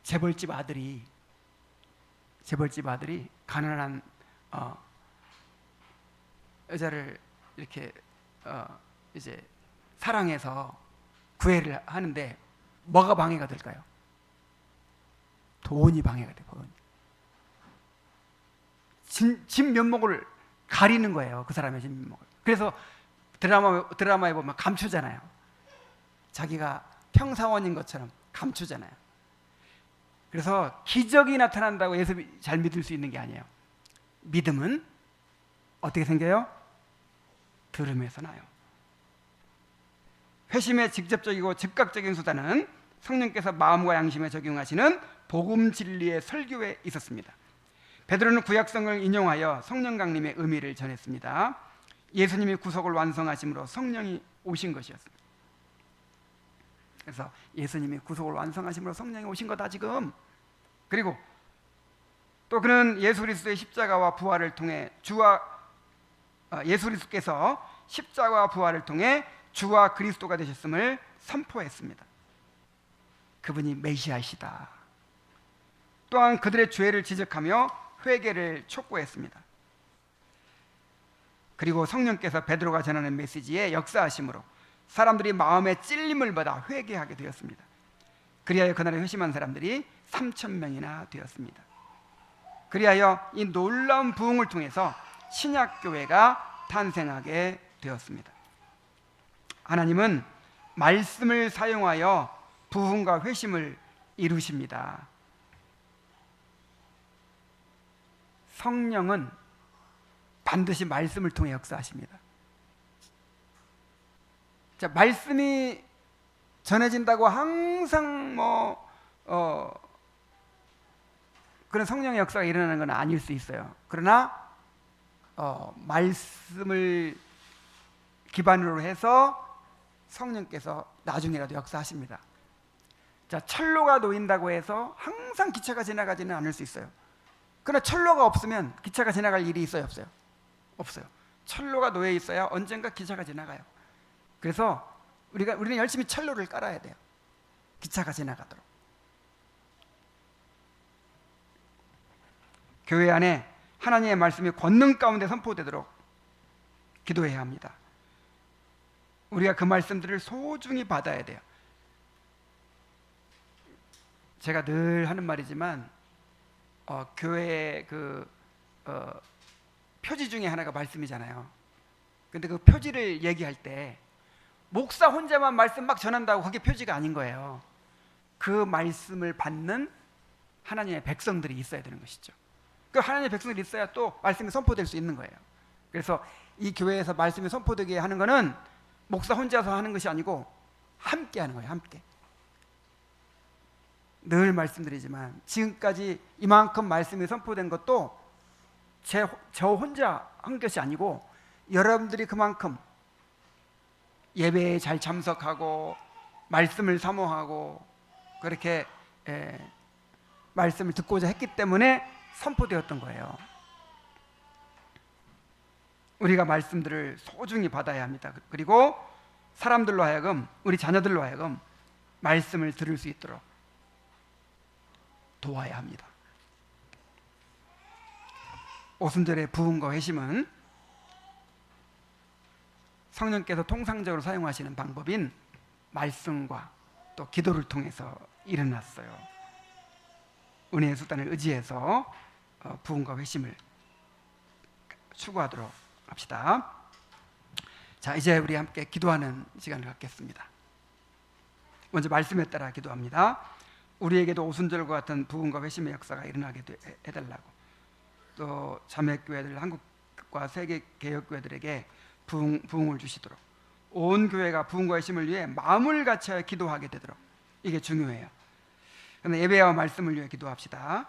재벌집 아들이 가난한 여자를 이렇게 이제 사랑해서 구애를 하는데 뭐가 방해가 될까요? 돈이 방해가 돼요. 집 면목을 가리는 거예요. 그 사람의 집 면목을. 그래서 드라마에 보면 감추잖아요. 자기가 평사원인 것처럼 감추잖아요. 그래서 기적이 나타난다고 예수 잘 믿을 수 있는 게 아니에요. 믿음은 어떻게 생겨요? 들음에서 나요. 회심의 직접적이고 즉각적인 수단은 성령께서 마음과 양심에 적용하시는 복음 진리의 설교에 있었습니다. 베드로는 구약성을 인용하여 성령 강림의 의미를 전했습니다. 예수님이 구속을 완성하심으로 성령이 오신 것이었습니다. 그래서 예수님이 구속을 완성하심으로 성령이 오신 거다 지금. 그리고 또 그는 예수 그리스도의 십자가와 부활을 통해 예수 그리스도께서 십자가와 부활을 통해 주와 그리스도가 되셨음을 선포했습니다. 그분이 메시아이시다. 또한 그들의 죄를 지적하며 회개를 촉구했습니다. 그리고 성령께서 베드로가 전하는 메시지에 역사하심으로 사람들이 마음의 찔림을 받아 회개하게 되었습니다. 그리하여 그날에 회심한 사람들이 3,000명이나 되었습니다. 그리하여 이 놀라운 부흥을 통해서 신약교회가 탄생하게 되었습니다. 하나님은 말씀을 사용하여 부흥과 회심을 이루십니다. 성령은 반드시 말씀을 통해 역사하십니다. 자, 말씀이 전해진다고 항상 그런 성령의 역사가 일어나는 건 아닐 수 있어요. 그러나 말씀을 기반으로 해서 성령께서 나중에라도 역사하십니다. 자, 철로가 놓인다고 해서 항상 기차가 지나가지는 않을 수 있어요. 그러나 철로가 없으면 기차가 지나갈 일이 있어요, 없어요? 없어요. 철로가 놓여 있어야 언젠가 기차가 지나가요. 그래서 우리는 열심히 철로를 깔아야 돼요. 기차가 지나가도록. 교회 안에 하나님의 말씀이 권능 가운데 선포되도록 기도해야 합니다. 우리가 그 말씀들을 소중히 받아야 돼요. 제가 늘 하는 말이지만 교회의 표지 중에 하나가 말씀이잖아요. 근데 그 표지를 얘기할 때 목사 혼자만 말씀 막 전한다고 그게 표지가 아닌 거예요. 그 말씀을 받는 하나님의 백성들이 있어야 되는 것이죠. 그 하나님의 백성들이 있어야 또 말씀이 선포될 수 있는 거예요. 그래서 이 교회에서 말씀이 선포되게 하는 것은 목사 혼자서 하는 것이 아니고 함께 하는 거예요. 함께. 늘 말씀드리지만 지금까지 이만큼 말씀이 선포된 것도 저 혼자 한 것이 아니고 여러분들이 그만큼 예배에 잘 참석하고 말씀을 사모하고 그렇게 말씀을 듣고자 했기 때문에 선포되었던 거예요. 우리가 말씀들을 소중히 받아야 합니다. 그리고 사람들로 하여금, 우리 자녀들로 하여금 말씀을 들을 수 있도록 도와야 합니다. 오순절의 부흥과 회심은 성령께서 통상적으로 사용하시는 방법인 말씀과 또 기도를 통해서 일어났어요. 은혜의 수단을 의지해서 부흥과 회심을 추구하도록 합시다. 자, 이제 우리 함께 기도하는 시간을 갖겠습니다. 먼저 말씀에 따라 기도합니다. 우리에게도 오순절과 같은 부흥과 회심의 역사가 일어나게 해달라고, 또 자매교회들, 한국과 세계 개혁교회들에게 부흥을 주시도록, 온 교회가 부흥과 회심을 위해 마음을 같이 기도하게 되도록, 이게 중요해요. 그런데 예배와 말씀을 위해 기도합시다.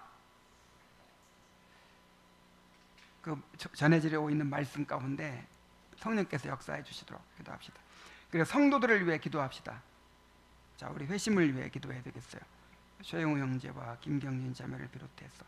그 전해지려고 있는 말씀 가운데 성령께서 역사해 주시도록 기도합시다. 그리고 성도들을 위해 기도합시다. 자, 우리 회심을 위해 기도해야 되겠어요. 최영우 형제와 김경진 자매를 비롯해서